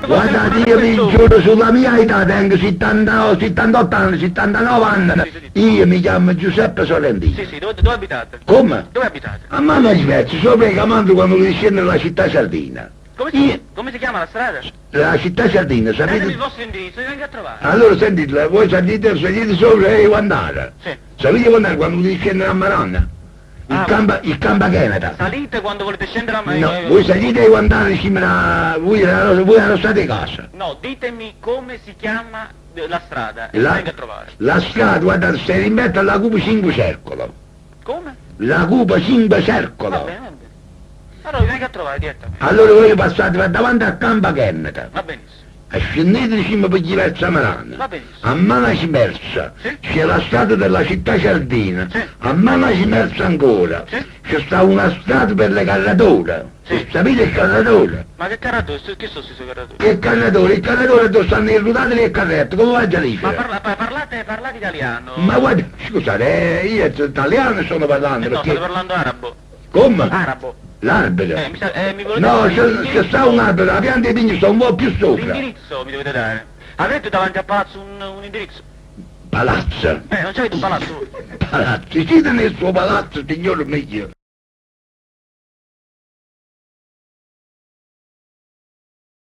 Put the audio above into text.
Guardate, io vi giuro sulla mia età, tengo 78 anni, 79 anni, io mi chiamo Giuseppe Sorrentino. Sì, sì, dove abitate? Come? Dove abitate? A mano diverso, sopra i Camando quando lui scende nella città sardina. Come si chiama la strada? La città sardina, Datemi il sapete? vostro indirizzo, vi vengo a trovare. Allora sentite, voi salite sopra e Guandara. Sì. Salite Guandara quando lui scende a Maronna. Il Campa Canada. Salite quando volete scendere a No, voi salite e Guandara voi erano stati a casa. No, ditemi come si chiama la strada e vi vengo a trovare. La strada, guardate, se rimette alla cupa 5 circolo. Come? La cupa 5 Va circolo. bene, va bene. Allora vi vengo a trovare direttamente. Allora voi passate per davanti al Campa Canada. Va benissimo. E scendete vicino per diversa Marana. Va benissimo. A mano Cimersa Sì. c'è la strada della città sardina. Sì. A mano Cimersa ancora Sì. c'è sta una strada per le carrature. Sì. Sapete il carratore? Ma che carratore? Che sono questi carratori? Il carratore dove stanno i rotati e il carretto, come vai a dire? Ma parlate italiano. Ma guarda, scusate, io sono italiano sto parlando, No, perché... state parlando arabo. Come? Arabo. L'albero? Mi volete No, dire c'è l'indirizzo? sta un albero, la pianta di pigno sta un po' più sopra. L'indirizzo mi dovete dare. Avete davanti al palazzo un indirizzo? Palazzo. Non c'avete un palazzo voi? Palazzo, siete nel suo palazzo, signor mio.